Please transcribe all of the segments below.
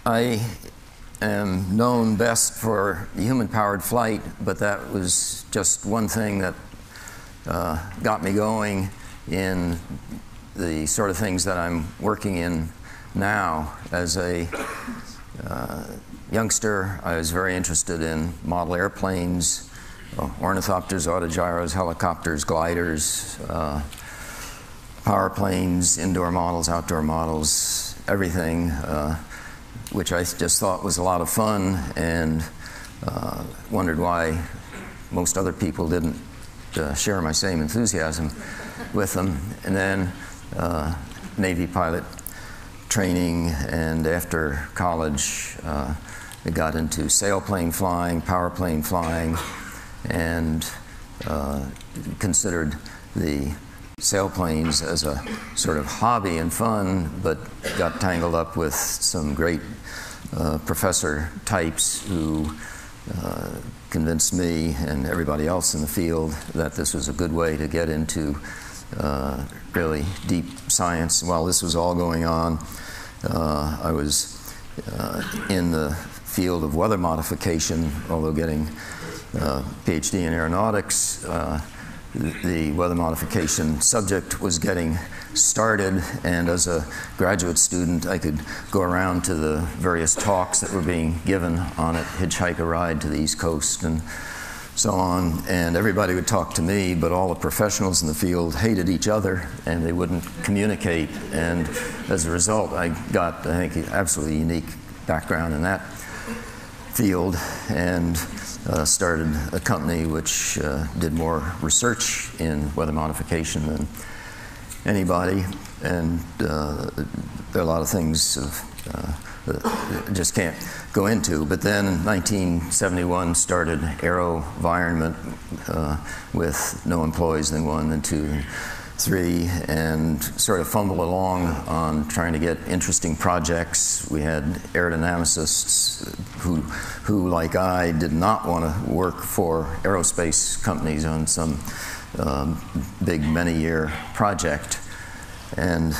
I am known best for human-powered flight, but that was just one thing that got me going in the sort of things that I'm working in now. As a youngster, I was very interested in model airplanes, ornithopters, autogyros, helicopters, gliders, power planes, indoor models, outdoor models, everything, which I just thought was a lot of fun, and wondered why most other people didn't share my same enthusiasm with them. And then Navy pilot training, and after college I got into sailplane flying, power plane flying, and considered the sailplanes as a sort of hobby and fun, but got tangled up with some great professor types who convinced me and everybody else in the field that this was a good way to get into really deep science. While this was all going on, I was in the field of weather modification, although getting a PhD in aeronautics. The weather modification subject was getting started, and as a graduate student I could go around to the various talks that were being given on it, hitchhike a ride to the East Coast and so on, and everybody would talk to me, but all the professionals in the field hated each other and they wouldn't communicate, and as a result I got, I think, an absolutely unique background in that field, and started a company which did more research in weather modification than anybody, and there are a lot of things that I just can't go into. But then in 1971 started AeroVironment with no employees, then 1, then 2, then 3, and sort of fumbled along on trying to get interesting projects. We had aerodynamicists who, like I, did not want to work for aerospace companies on some big many-year project. And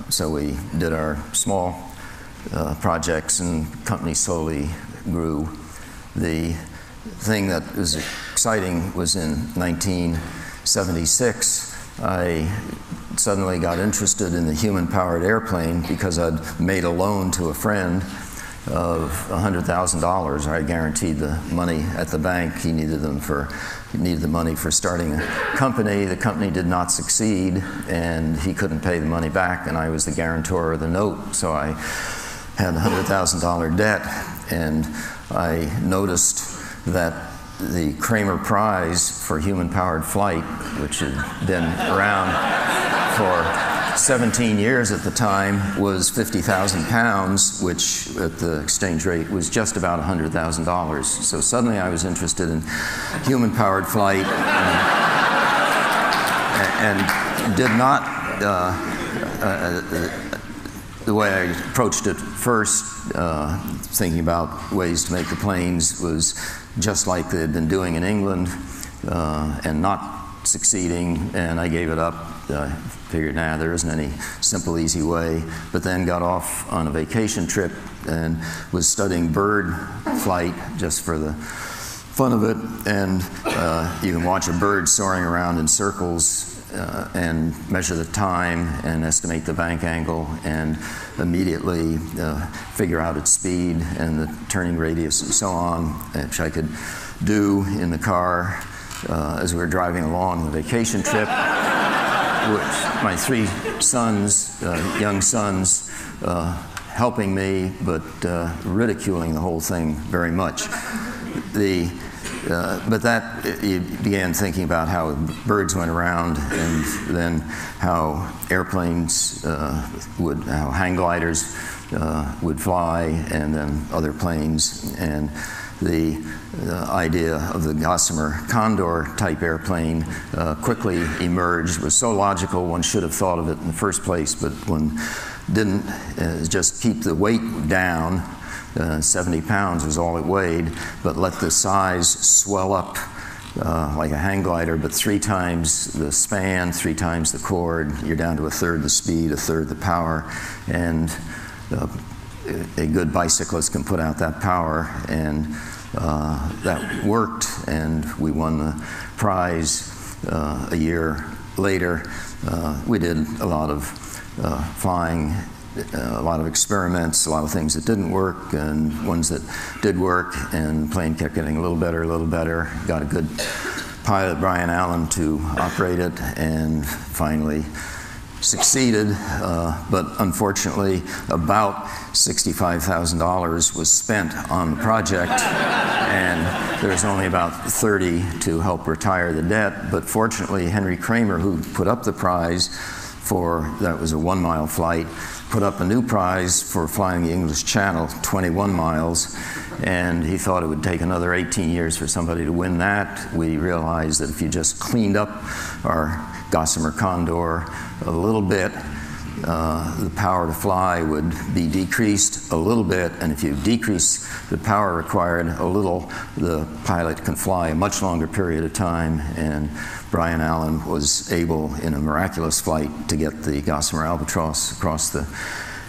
so we did our small projects, and the company slowly grew. The thing that was exciting was in 1976, I suddenly got interested in the human-powered airplane because I'd made a loan to a friend of $100,000. I guaranteed the money at the bank. He needed the money for starting a company. The company did not succeed, and he couldn't pay the money back, and I was the guarantor of the note, so I had a $100,000 debt. And I noticed that the Kramer Prize for human-powered flight, which had been around for 17 years at the time, was 50,000 pounds, which at the exchange rate was just about $100,000. So suddenly I was interested in human-powered flight, and did not, the way I approached it first, thinking about ways to make the planes, was just like they had been doing in England, and not succeeding, and I gave it up. Figured, nah, there isn't any simple, easy way. But then got off on a vacation trip and was studying bird flight just for the fun of it. And you can watch a bird soaring around in circles and measure the time and estimate the bank angle and immediately figure out its speed and the turning radius and so on, which I could do in the car as we were driving along the vacation trip, which my 3 sons, young sons, helping me, but ridiculing the whole thing very much. But that, you began thinking about how birds went around, and then how airplanes how hang gliders would fly, and then other planes, and the idea of the Gossamer Condor type airplane quickly emerged. It was so logical, one should have thought of it in the first place, but one didn't. Just keep the weight down. 70 pounds was all it weighed, but let the size swell up like a hang glider, but 3 times the span, 3 times the chord. You're down to 1/3 the speed, 1/3 the power, and a good bicyclist can put out that power, and that worked, and we won the prize a year later. We did a lot of flying, a lot of experiments, a lot of things that didn't work, and ones that did work, and the plane kept getting a little better. Got a good pilot, Brian Allen, to operate it, and finally succeeded, but unfortunately about $65,000 was spent on the project, and there's only about $30,000 to help retire the debt. But fortunately, Henry Kramer, who put up the prize for, that was a 1-mile flight, put up a new prize for flying the English Channel 21 miles, and he thought it would take another 18 years for somebody to win that. We realized that if you just cleaned up our Gossamer Condor a little bit, the power to fly would be decreased a little bit, and if you decrease the power required a little, the pilot can fly a much longer period of time. And Brian Allen was able, in a miraculous flight, to get the Gossamer Albatross across the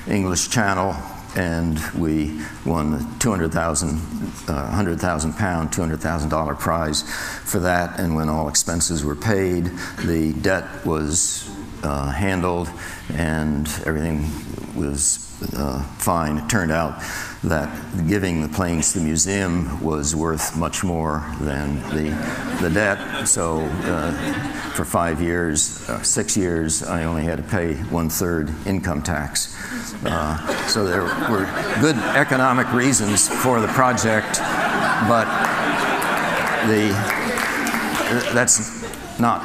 English Channel, and we won the £100,000, $200,000 prize for that. And when all expenses were paid, the debt was handled, and everything was fine. It turned out that giving the planes to the museum was worth much more than the debt. So for 5 years, 6 years, I only had to pay 1/3 income tax. So there were good economic reasons for the project, but that's not.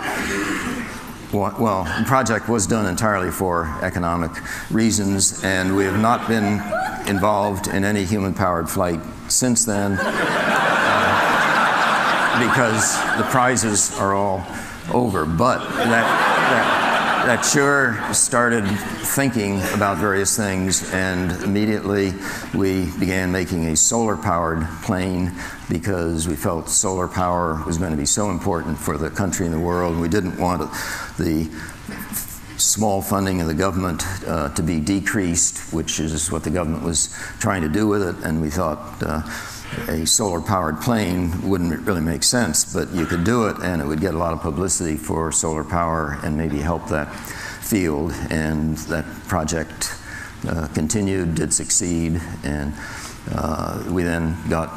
Well, the project was done entirely for economic reasons, and we have not been involved in any human-powered flight since then, because the prizes are all over. But that sure started thinking about various things, and immediately we began making a solar-powered plane, because we felt solar power was going to be so important for the country and the world. We didn't want the small funding of the government to be decreased, which is what the government was trying to do with it, and we thought a solar-powered plane wouldn't really make sense, but you could do it, and it would get a lot of publicity for solar power and maybe help that field. And that project continued, did succeed, and we then got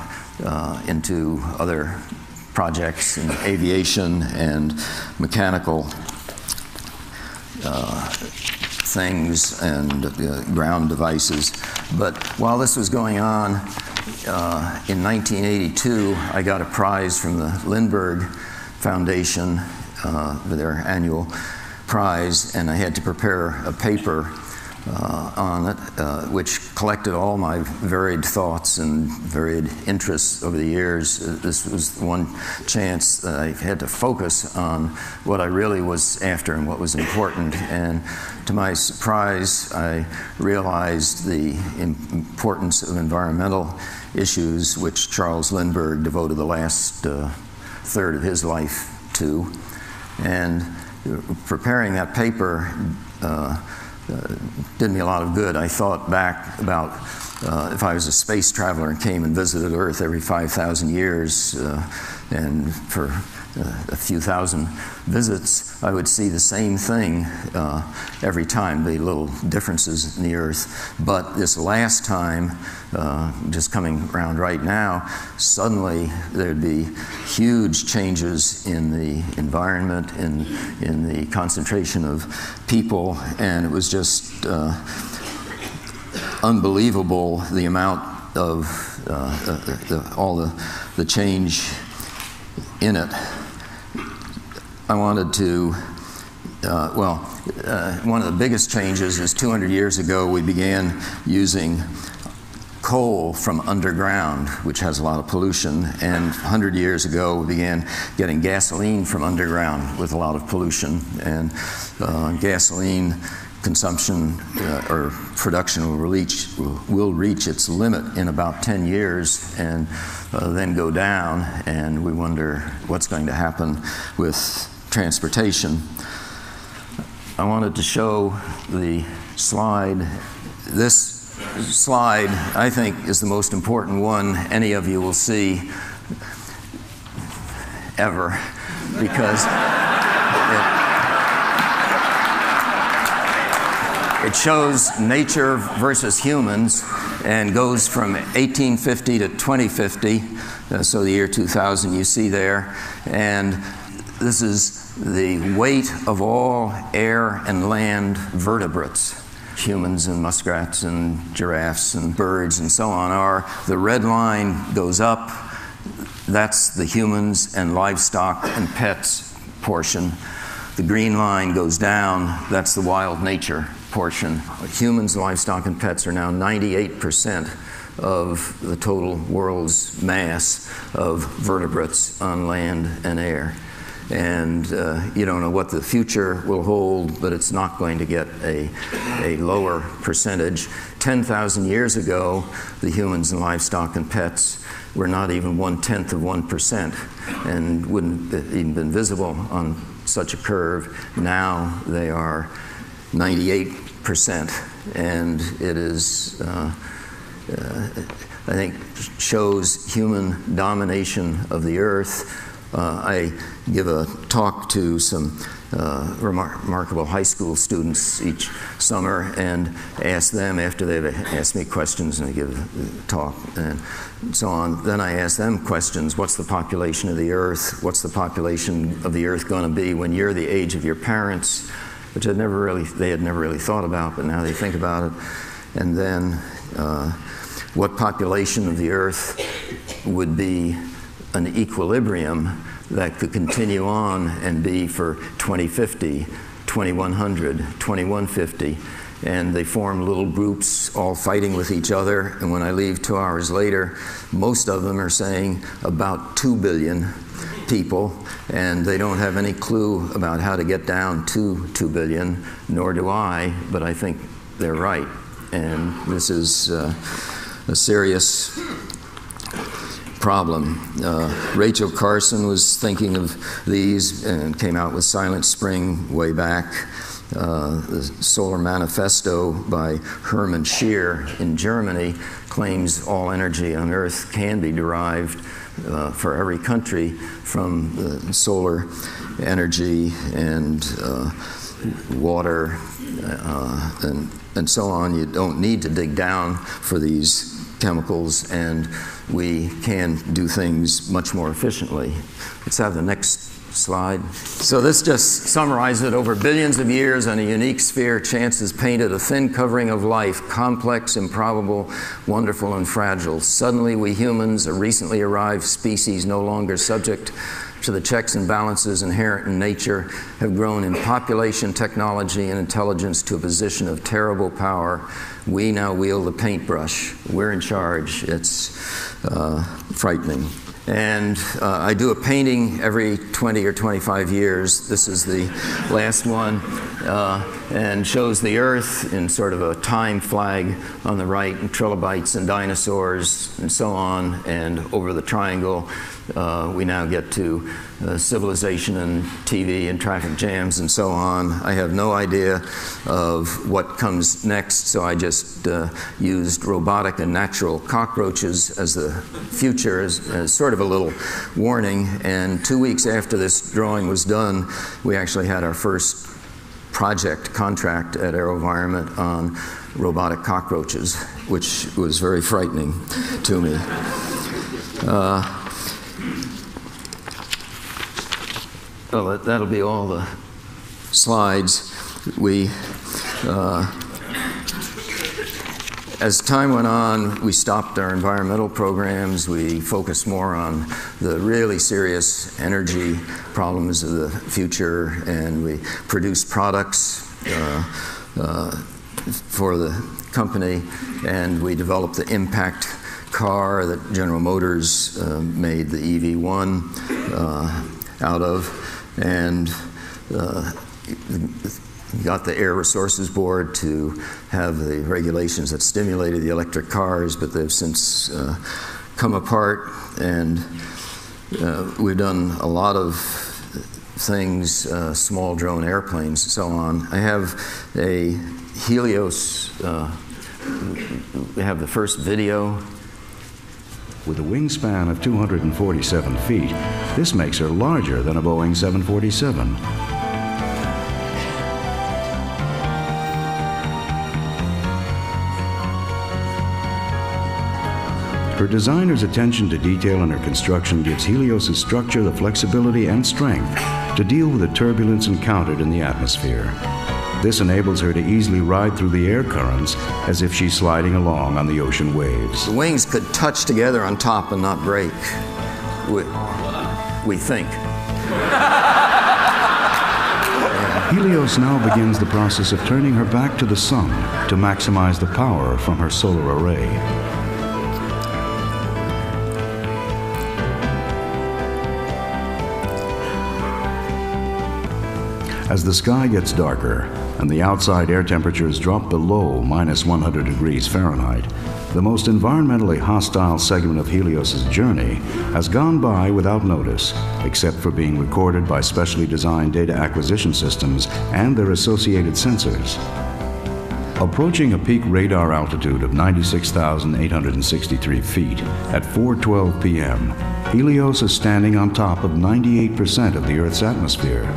into other projects in aviation and mechanical things and ground devices. But while this was going on, in 1982, I got a prize from the Lindbergh Foundation, their annual prize, and I had to prepare a paper on it, which collected all my varied thoughts and varied interests over the years. This was one chance that I had to focus on what I really was after and what was important. And to my surprise, I realized the importance of environmental issues, which Charles Lindbergh devoted the last third of his life to. And preparing that paper did me a lot of good. I thought back about if I was a space traveler and came and visited Earth every 5,000 years, and for a few thousand visits, I would see the same thing every time, the little differences in the Earth. But this last time, just coming around right now, suddenly there'd be huge changes in the environment, in the concentration of people, and it was just unbelievable, the amount of all the change in it. I wanted to, one of the biggest changes is 200 years ago we began using coal from underground, which has a lot of pollution, and 100 years ago we began getting gasoline from underground with a lot of pollution. And gasoline consumption or production will reach its limit in about 10 years and then go down, and we wonder what's going to happen with transportation. I wanted to show the slide. This slide, I think, is the most important one any of you will see ever, because it shows nature versus humans and goes from 1850 to 2050, so the year 2000 you see there. And this is the weight of all air and land vertebrates. Humans and muskrats and giraffes and birds and so on are. The red line goes up. That's the humans and livestock and pets portion. The green line goes down. That's the wild nature portion. Humans, livestock, and pets are now 98% of the total world's mass of vertebrates on land and air. And you don't know what the future will hold, but it's not going to get a lower percentage. 10,000 years ago, the humans and livestock and pets were not even 1/10 of 1% and wouldn't have even been visible on such a curve. Now they are 98%, and it is, I think, shows human domination of the earth. I give a talk to some remarkable high school students each summer and ask them, after they've asked me questions, and I give a talk and so on, then I ask them questions. What's the population of the earth? What's the population of the earth going to be when you're the age of your parents? Which they had never really thought about, but now they think about it. And then what population of the earth would be an equilibrium that could continue on and be for 2050, 2100, 2150. And they form little groups all fighting with each other. And when I leave 2 hours later, most of them are saying about 2 billion people, and they don't have any clue about how to get down to 2 billion, nor do I, but I think they're right. And this is a serious problem. Rachel Carson was thinking of these and came out with Silent Spring way back. The Solar Manifesto by Hermann Scheer in Germany claims all energy on Earth can be derived for every country from solar energy and water and so on. You don't need to dig down for these chemicals, and we can do things much more efficiently. Let's have the next slide. So this just summarizes it. Over billions of years on a unique sphere, chance has painted a thin covering of life, complex, improbable, wonderful, and fragile. Suddenly, we humans, a recently arrived species no longer subject to the checks and balances inherent in nature, have grown in population, technology, and intelligence to a position of terrible power. We now wield the paintbrush. We're in charge. It's frightening. And I do a painting every 20 or 25 years. This is the last one, and shows the Earth in sort of a time flag on the right, and trilobites and dinosaurs and so on. And over the triangle, we now get to civilization and TV and traffic jams and so on. I have no idea of what comes next, so I just used robotic and natural cockroaches as the future, as sort of a little warning. And 2 weeks after this drawing was done, we actually had our first project contract at AeroVironment on robotic cockroaches, which was very frightening to me. Well, that'll be all the slides. As time went on, we stopped our environmental programs. We focused more on the really serious energy problems of the future, and we produced products for the company, and we developed the impact car that General Motors made the EV1 out of, and got the Air Resources Board to have the regulations that stimulated the electric cars, but they've since come apart, and we've done a lot of things, small drone airplanes and so on. I have a Helios we have the first video. With a wingspan of 247 feet, this makes her larger than a Boeing 747. Her designer's attention to detail in her construction gives Helios' structure the flexibility and strength to deal with the turbulence encountered in the atmosphere. This enables her to easily ride through the air currents as if she's sliding along on the ocean waves. The wings could touch together on top and not break, we think. Helios now begins the process of turning her back to the sun to maximize the power from her solar array. As the sky gets darker and the outside air temperatures drop below -100 degrees Fahrenheit, the most environmentally hostile segment of Helios' journey has gone by without notice, except for being recorded by specially designed data acquisition systems and their associated sensors. Approaching a peak radar altitude of 96,863 feet at 4:12 p.m., Helios is standing on top of 98% of the Earth's atmosphere.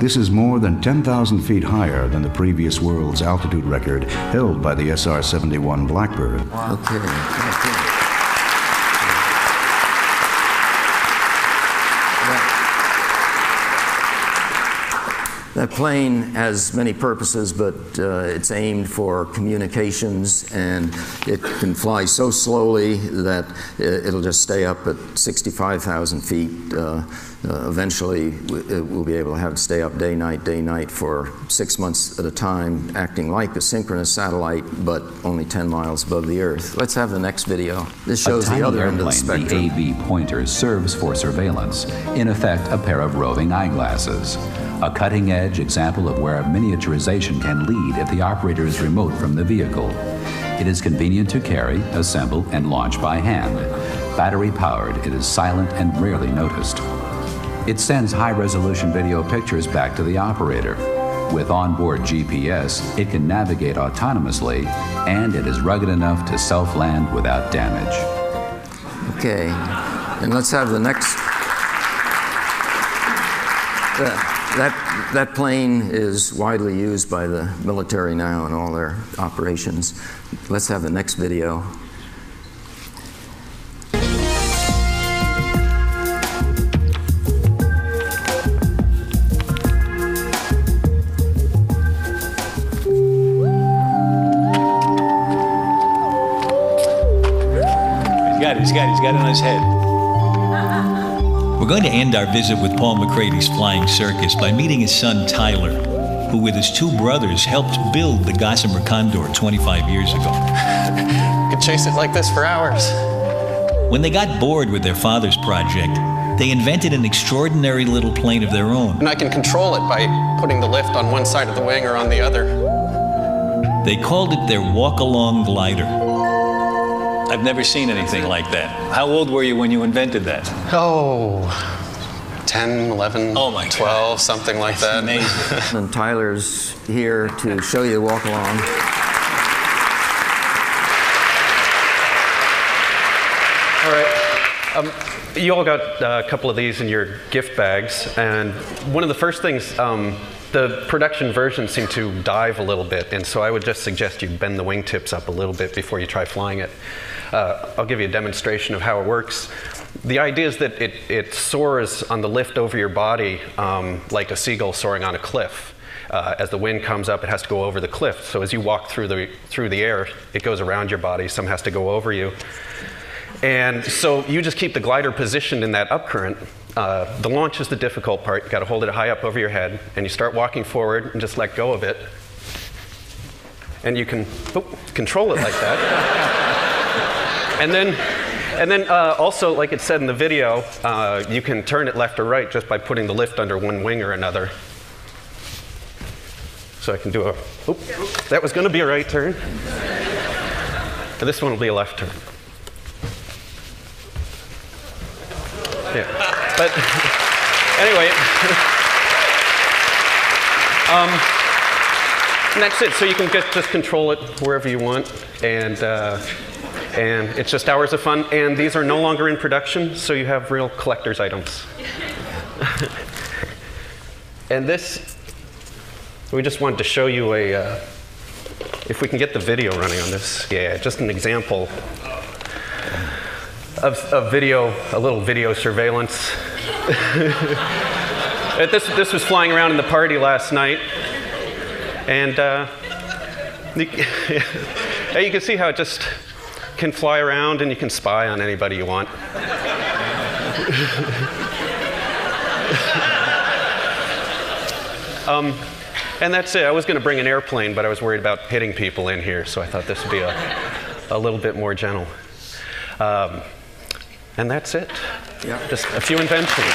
This is more than 10,000 feet higher than the previous world's altitude record held by the SR-71 Blackbird. Okay. That plane has many purposes, but it's aimed for communications, and it can fly so slowly that it'll just stay up at 65,000 feet. Eventually, we'll be able to have it stay up day, night for 6 months at a time, acting like a synchronous satellite, but only 10 miles above the Earth. Let's have the next video. This shows the other end of the spectrum. The AV pointer serves for surveillance, in effect a pair of roving eyeglasses. A cutting-edge example of where miniaturization can lead if the operator is remote from the vehicle. It is convenient to carry, assemble, and launch by hand. Battery-powered, it is silent and rarely noticed. It sends high-resolution video pictures back to the operator. With onboard GPS, it can navigate autonomously, and it is rugged enough to self-land without damage. Okay, and let's have the next. That plane is widely used by the military now in all their operations. Let's have the next video. He's got it on his head. We're going to end our visit with Paul MacCready's Flying Circus by meeting his son Tyler, who with his two brothers helped build the Gossamer Condor 25 years ago. Could chase it like this for hours. When they got bored with their father's project, they invented an extraordinary little plane of their own. And I can control it by putting the lift on one side of the wing or on the other. They called it their walk-along glider. I've never seen anything like that. How old were you when you invented that? Oh, 10, 11, oh my 12, God. Something like that. Amazing. And Tyler's here to show you the walk along. All right. You all got a couple of these in your gift bags, and one of the first things, the production versions seem to dive a little bit, and so I would just suggest you bend the wingtips up a little bit before you try flying it. I'll give you a demonstration of how it works. The idea is that it soars on the lift over your body like a seagull soaring on a cliff. As the wind comes up, it has to go over the cliff. So as you walk through the air, it goes around your body. Some has to go over you. And so you just keep the glider positioned in that upcurrent. The launch is the difficult part. You've got to hold it high up over your head, and you start walking forward and just let go of it. And you can control it like that. And then also, like it said in the video, you can turn it left or right just by putting the lift under one wing or another. So I can do that was going to be a right turn. And this one will be a left turn. Yeah, but anyway, And that's it. So you can just control it wherever you want, and it's just hours of fun. And these are no longer in production, so you have real collector's items. And this, we just wanted to show you if we can get the video running on this. Yeah, just an example of video, a little video surveillance. This was flying around in the party last night. And you can see how it just can fly around and you can spy on anybody you want. And that's it. I was going to bring an airplane, but I was worried about hitting people in here, so I thought this would be a little bit more gentle. And that's it. Yeah. Just a few inventions.